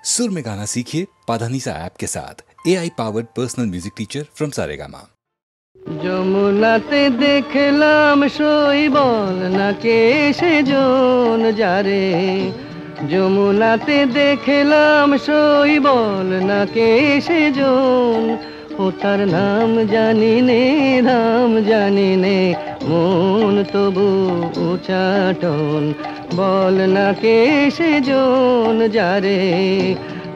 सुर में गाना सीखिए पाधानीसा ऐप के साथ। AI powered personal music teacher from Saregama. যমুনাতে দেখলাম শৈবল নাকে সেজন যারে, যমুনাতে দেখলাম শৈবল নাকে সেজন, ও তার নাম জানি নে নাম জানি নে, মন তবু উচাটন, বল নাকে সেজন যারে,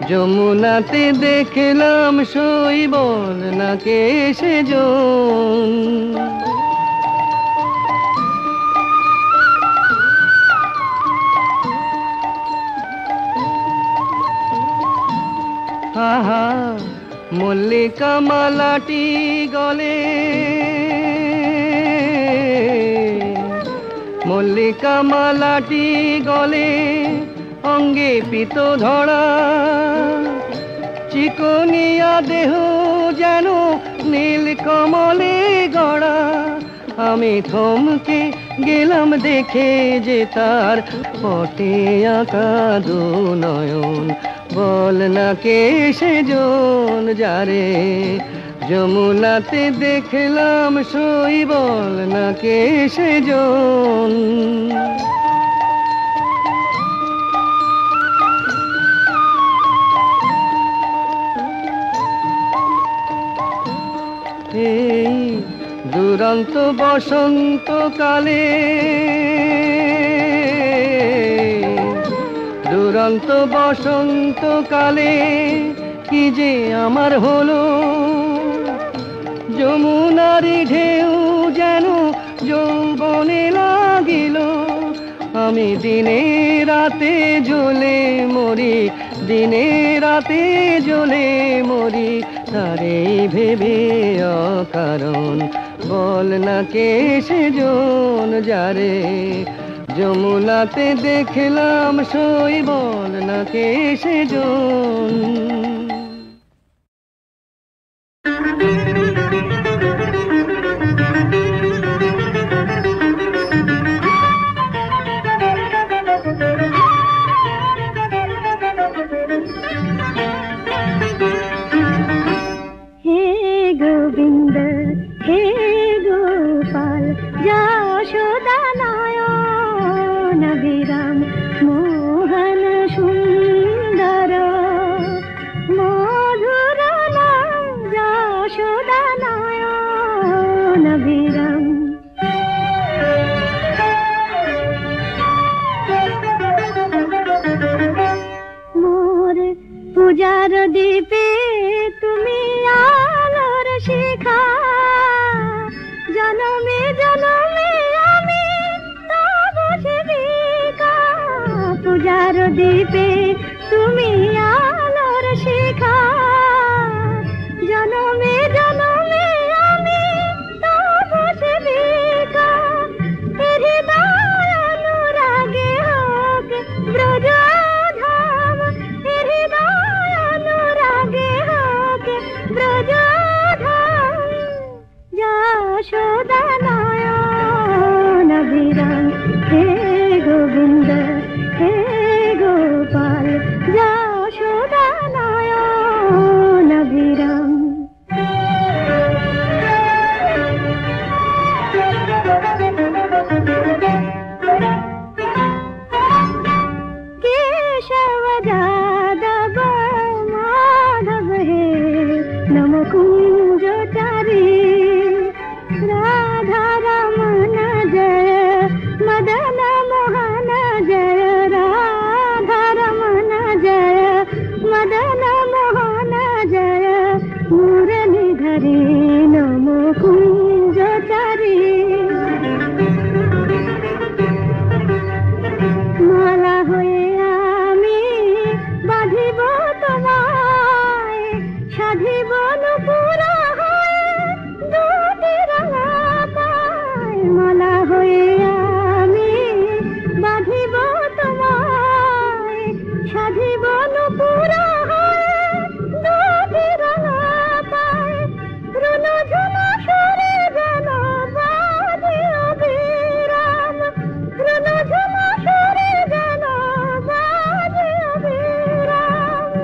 যমুনাতে দেখলাম শৈবল নাকে সেজন। আহা মল্লিকা মালাটি গলে, মল্লিকা মালাটি গলে, অঙ্গে পিত ধরা, চিকনিয়া দেহ যেন নীল কমলে গড়া, আমি থমকে গেলাম দেখে যে তার পটে আঁকা দু নয়ন, বল না কে সেজন যারে, যমুনাতে দেখলাম শৈবল না কে সেজন। এই দুরন্ত বসন্তকালে, দুরন্ত বসন্তকালে কি যে আমার হলো, যমুনারি ঢেউ যেন যৌবনে লাগিল, আমি দিনে রাতে জ্বলে মরি, দিনে রাতে জ্বলে মরি, তারে ভেবে অকারণ, বল না কে সেজন যারে, যমুনাতে দেখলাম শৈবল না কে সেজন। পূজার দীপে তুমি আলোর শিখা, জনমে জনমে আমি তব সেবিকা, পূজার দীপে তুমি আলোর শিখা, জনমে জনমে আমি তব সেবিকা, হৃদয় অনুরাগে হোক ব্রজ ধাম, হৃদয় অনুরাগে হোক ব্রজ ধাম, যশোদা নয়ন বিরাম, হে গোবিন্দ হে গোপাল, যশোদা নয়ন বিরাম। केशव जादव माधव हे नम कुंजचारी, राधा रमन जय मदन मोहन जय, राधा रमन जय मदन मोहन जय, मुरलीधरी नम कुंजचारी, মালা হয়ে আমি বাঁধিব তোমায়, সাধিব নুপুরা হয়ে দুটি রাঙা পায়, মালা হয়ে আমি বাঁধিব তোমায়, সাধিব নুপুরা হয়ে দুটি রাঙা পায়, রুনঝুনা সুরে যেন বাজে অবিরাম, রুনঝুনা সুরে যেন বাজে অবিরাম,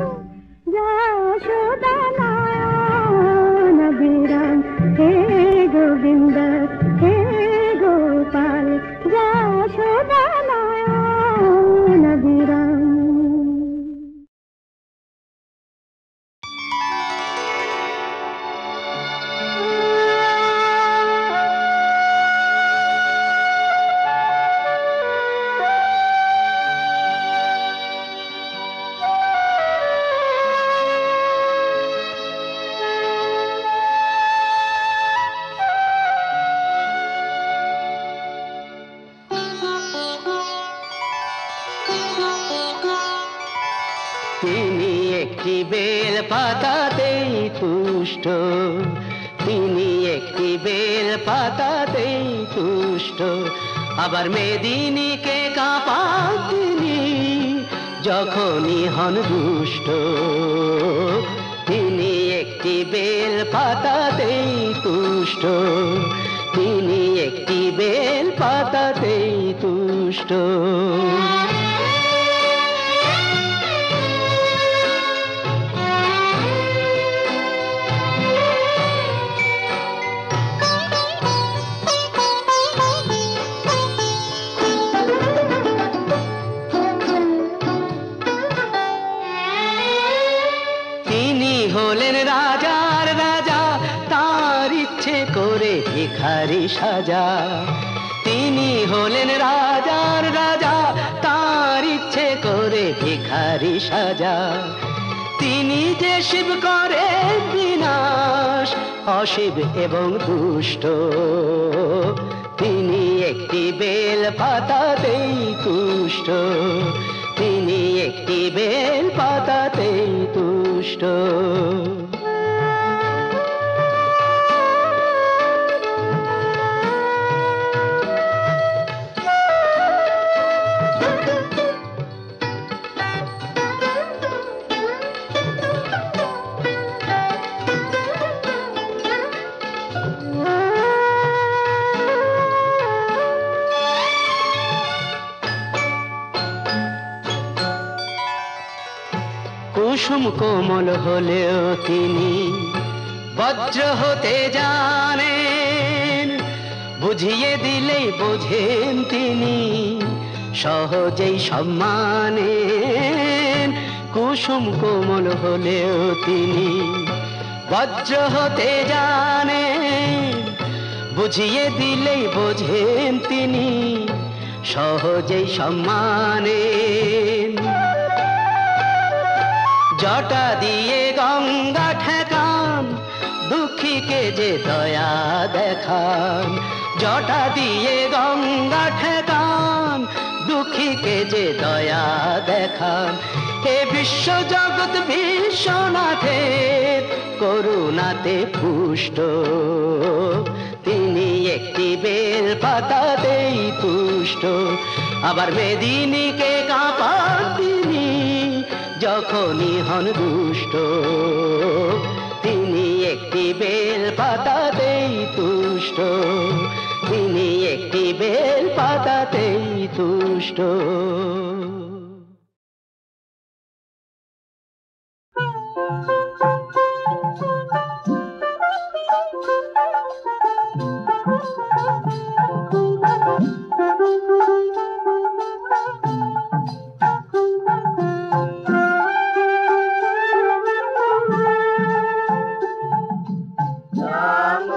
তিনি একটি বেল পাতাতেই তুষ্ট, তিনি একটি বেল পাতাতেই তুষ্ট। আবার মেদিনীকে কাঁপান তিনি যখনই হন দুষ্ট। তিনি একটি বেল পাতাতেই তুষ্ট, তিনি একটি বেল পাতাতেই তুষ্ট। হলেন রাজার রাজা, তার ইচ্ছে করে ভিখারি সাজা। তিনি হলেন রাজার রাজা, তার ইচ্ছে করে ভিখারি সাজা। তিনি যে শিব করে বিনাশ, অশিব এবং দুষ্ট। তিনি একটি বেল পাতাতেই তুষ্ট, তিনি একটি বেল পাতাতেই তুষ্ট। কুসুম কোমল হলেও তিনি বজ্র হতে জানেন, বুঝিয়ে দিলেই বোঝেন তিনি সহজেই সম্মানেন। কুসুম কোমল হলেও তিনি বজ্র হতে জানেন, বুঝিয়ে দিলেই বোঝেন তিনি সহজেই সম্মানেন। জটা দিয়ে গঙ্গা ঠেকান, দুঃখীকে যে দয়া দেখান। জটা দিয়ে গঙ্গা ঠেকান, দুঃখীকে যে দয়া দেখান। হে বিশ্ব জগৎ বিশ্বনাথের করুণাতে পুষ্ট, তিনি একটি বেল পাতাতেই তুষ্ট। আবার মেদিনীকে কাঁপান তিনি যখনই হন দুষ্ট। তিনি একটি বেল পাতাতেই তুষ্ট, তিনি একটি বেল পাতাতেই তুষ্ট। রাম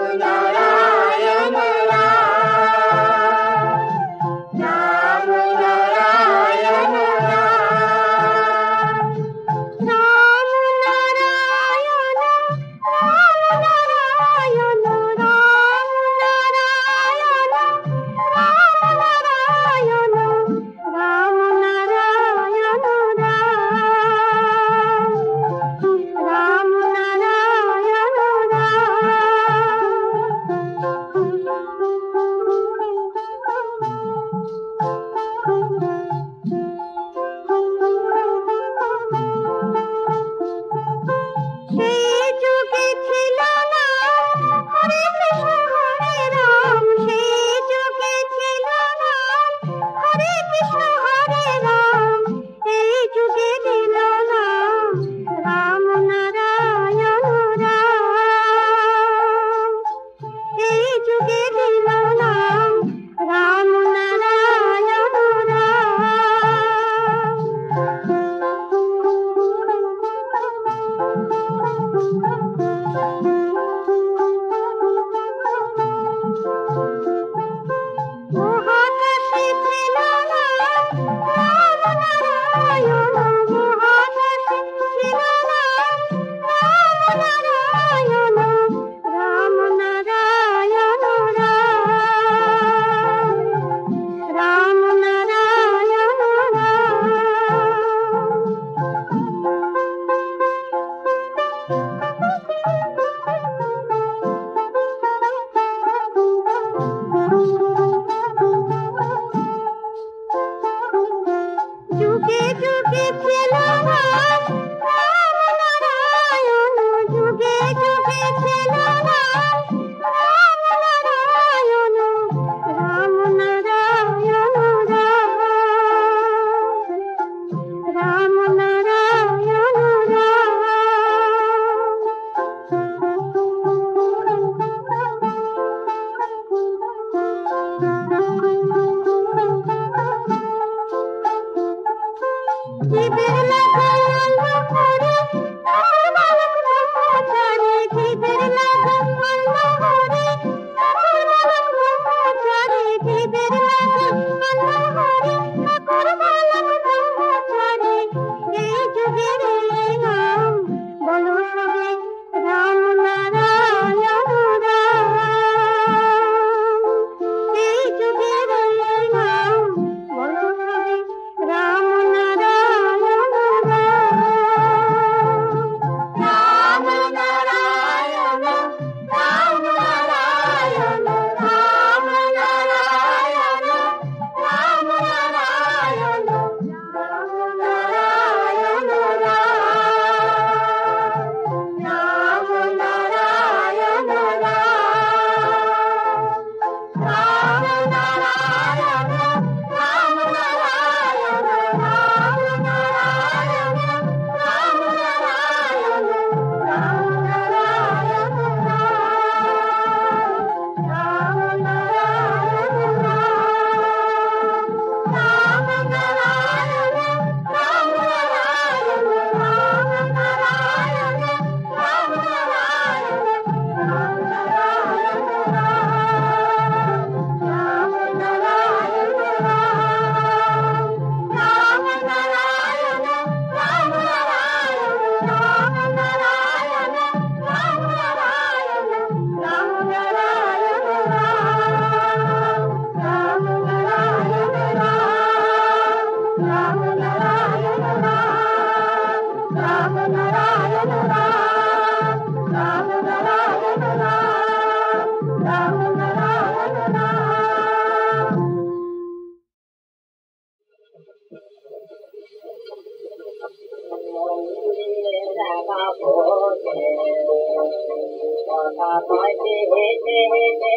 কথা কইতে হেঁটে হেঁটে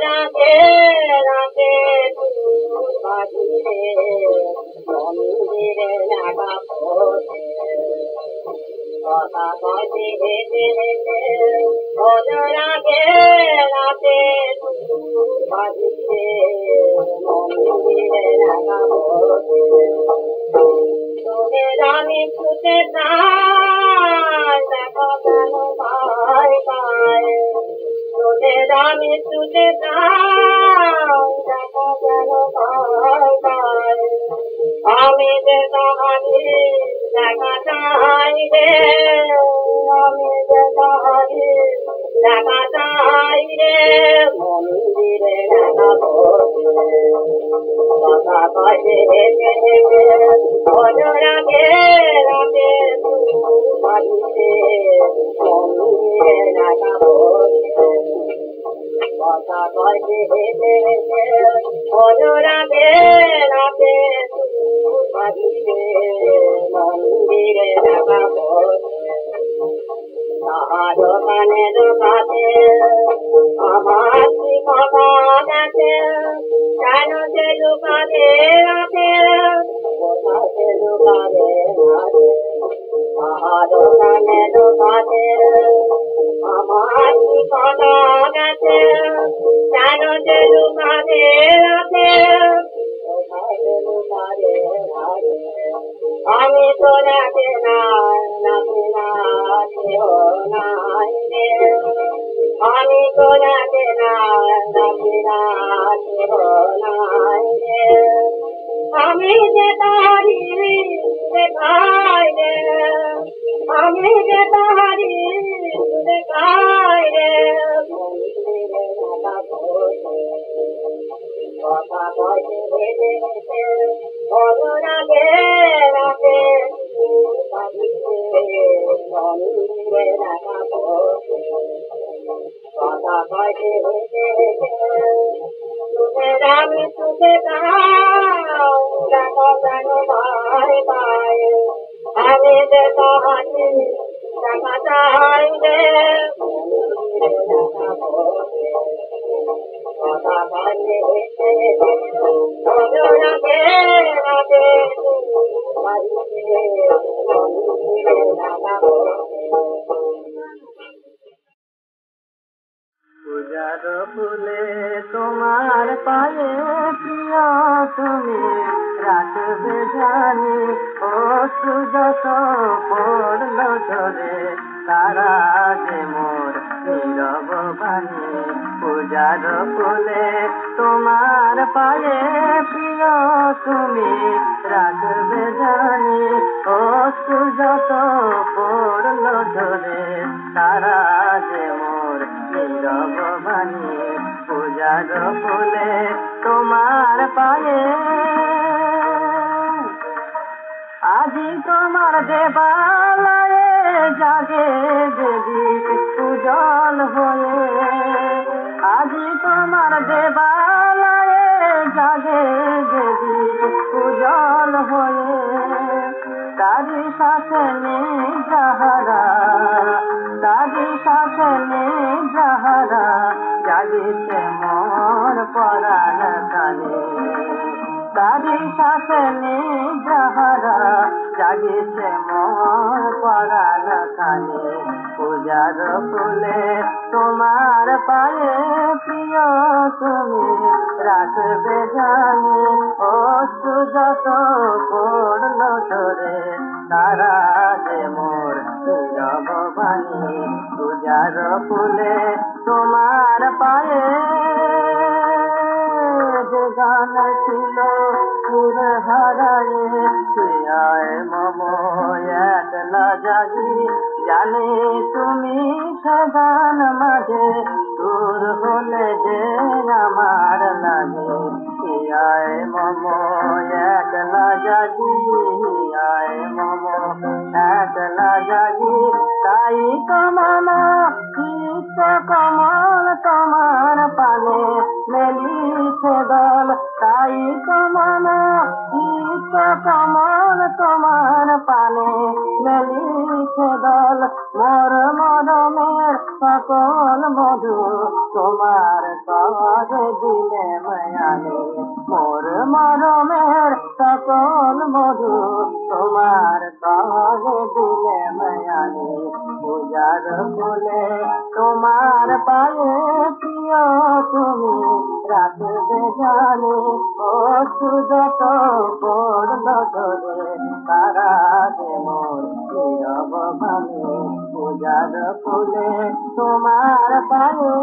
রাতে রাতে বাজিরে মন্দিরে লাগা পড়ে কথা কইতে হেঁটে হেঁটে রাতে রাতে বাজিরে মন্দিরে লাগা পড়ে তোদের আমি ছুটে যাই দেখো কেন পাই পাই তোদের আমি ছুটে যাই দেখো কেন পাই পাই আমি যে তাহারি দেখা চাই রে আমি যে তাহারি দেখা চাই রে মন্দিরে দেখা কথা কয়ে হেঁটে হেঁটে রাতে রাতে বাড়িতে মন্দিরে দেখা কথা কয়ে হেঁটে হেঁটে রাতে রাতে বাড়িতে মন্দিরে দেখা দোকানে দোকানে আমার কি কথা গেছে কেন যে দোকানে আছে কোথাতে দোকানে দোকানে দোকানে আমার কি কথা গেছে কেন যে দোকানে আছে কোথাতে দোকানে আমি তো রাখে না রাখে না নাই রে আমি তো রাখে না রাখে না নাই রে আমি যে তাহারি দেখাই রে আমি যে তাহারি দেখাই রে কথা কয়ে হেঁটে হেঁটে রাতে রাতে মন্দিরে দেখা কথা কয়ে হেঁটে হেঁটে তোদের আমি ছুটে যাও দেখো কেন পাই পাই আমি যে তাহারি দেখা চাই রে কথা কয়ে হেঁটে হেঁটে রাতে রাতে পূজার ফুলে তোমার পায়ে প্রিয় তুমি রাখবে জানি ও সুযত পড়ল ধরে তারা যে মোর নীরব বাণী পূজার ফুলে তোমার পায়ে প্রিয় তুমি রাখবে জানি ও সুযত পড়ল ধরে তারা যে মোর নীরব বাণী পূজার ফুলে তোমার পায়ে আজি তোমার দেবালয়ে জাগে দেবী পূজন হয়ে আজি তোমার দেবালয়ে জাগে দেবী পূজন হয়ে তারি সাথে নেই যাহারা তারি সাথে নেই যাহারা জাগিছে মোর পরাণ কানে তারি সাথে নেই যাহারা জাগিছে মোর পরাণ কানে পূজার ফুলে তোমার পায়ে প্রিয় তুমি রাখবে জানি ও সুযত পড়ল ধরে তারা যে মোর নীরব বাণী পূজার ফুলে তোমার পায়ে যে গান ছিল সুর হারায়ে আয় মম একলা জাগি জানি তুমি সে গান মাঝে দূর হলে যে আমার লাগে আয় মম একলা জাগি আয় মম একলা জাগি তাই তো মম চিত্ত কমল তোমার পানে মেলিছে দল তাই তো মম চিত্ত কমল তোমার পানে দিলে লিখে দল মোর মরমের সকল মধু তোমার কাজে দিলে মায়ালে মোর মরমের সকল মধু তোমার কাজে দিলে মায়ালে পূজার ফুলে তোমার পায়ে প্রিয় তুমি রাখবে জানি ও সুযত পড়ল ধরে তারা যে মোর নীরব ভাবে পূজার ফুলে তোমার পায়ে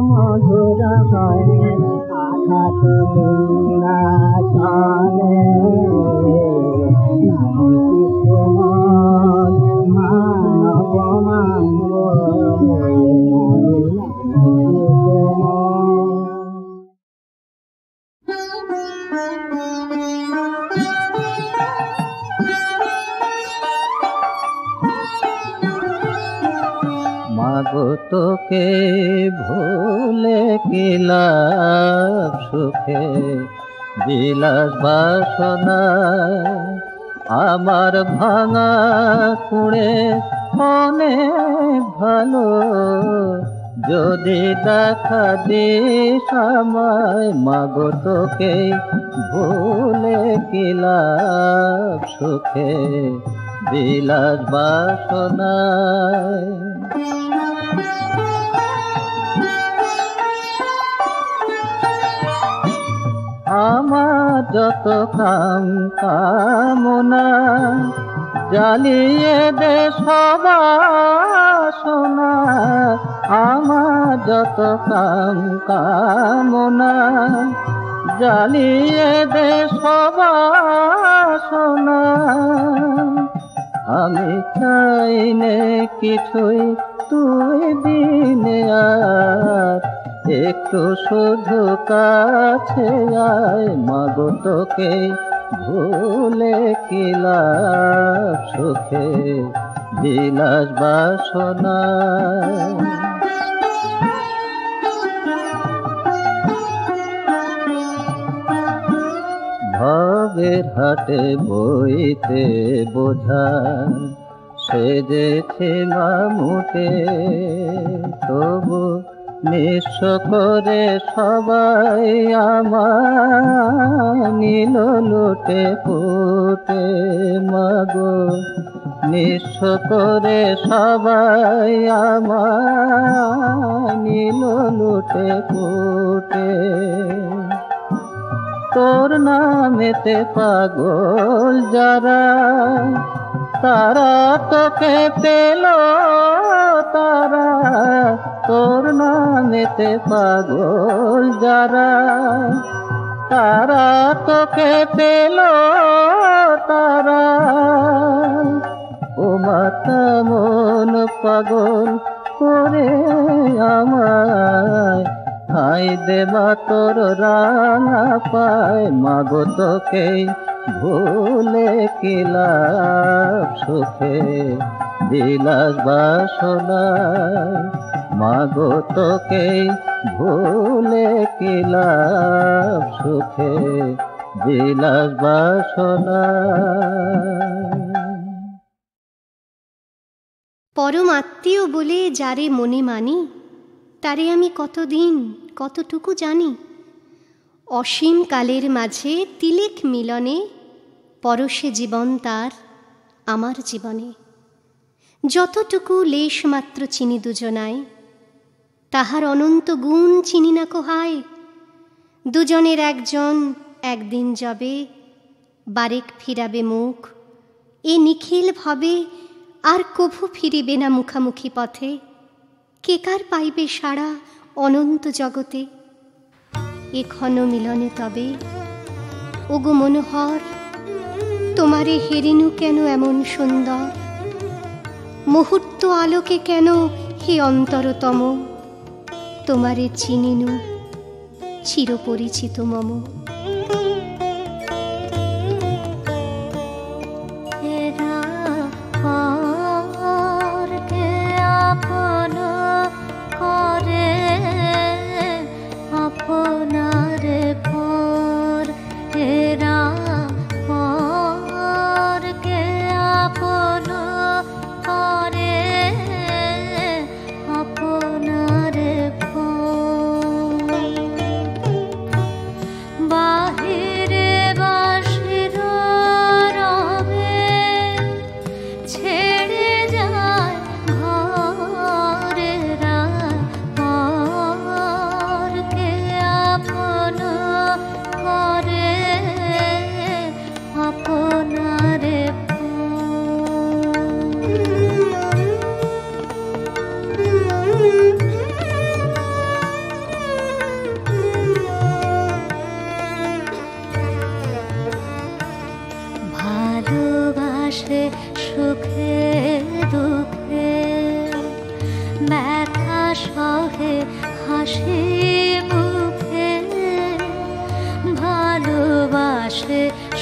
মধুর হয় আঘাত বিনা চলে মানব মানব মাগো তোকে ভুলে কি লাভ সুখে বিলাস বাসনা আমার ভাঙা কুড়ে অনেক ভালো যদি দেখা দিস আমায় মাগো তোকে ভুলে কি লাভ সুখে বিলাস বাসনায় আমার যত কামনা জ্বালিয়ে দে সবাসনা আমার যত কামনা জ্বালিয়ে দে সবাসনা আমি চাই নে কিছুই তুই দিনে আর একটু শুধু কাছে আয় মাগো তোকে ভুলে কি লাভ সুখে বিলাস বাসনা ভবের হাটে বইতে বোঝা সেজেছে মামুটে তবু নিঃস্ব করে সবাই আমার নীল লুটে পুটে মাগো নিঃস্ব করে সবাই আমার নীল লুটে পুটে তোর নামেতে পাগল যারা তারা তোকে পেল তারা তোর নামেতে পাগল যারা তারা তোকে পেল তারা ও মাতা মন পাগল করে আমায় খাই দেবা তোর রাঙা পায় মাগো তোকে ভুলে কি লাভ সুখে বিলাস বাসনায় মাগো তোকে ভুলে কি লাভ সুখে বিলাস বাসনায় পরম আত্মীয় বলে যারে মনে মানি তারে আমি কতদিন কতটুকু জানি অসীম কালের মাঝে তিলেক মিলনে পরশে জীবন তার আমার জীবনে যতটুকু লেশ মাত্র চিনি দুজনায় তাহার অনন্ত গুণ চিনি না কোহায় দুজনের একজন একদিন যাবে বারেক ফিরাবে মুখ এ নিখিল ভাবে আর কভু ফিরিবে না মুখামুখি পথে কে কার পাইবে সারা অনন্ত জগতে এ ক্ষণ মিলনে তবে ওগো মনোহর তোমারে হেরিনু কেন এমন সুন্দর মুহূর্ত আলোকে কেন হে অন্তরতম তোমারে চিনিনু চিরপরিচিত মম বা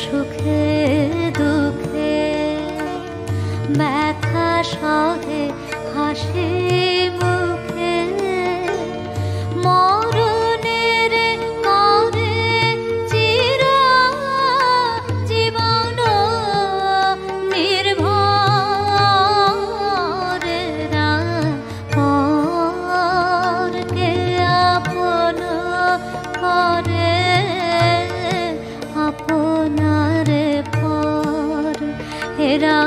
সুখে দুঃখে ব্যথা সহে হাসি মুখে মরণের করে চির জীবন নির্ভরেরা পরকে আপন করে আপনার পর এরা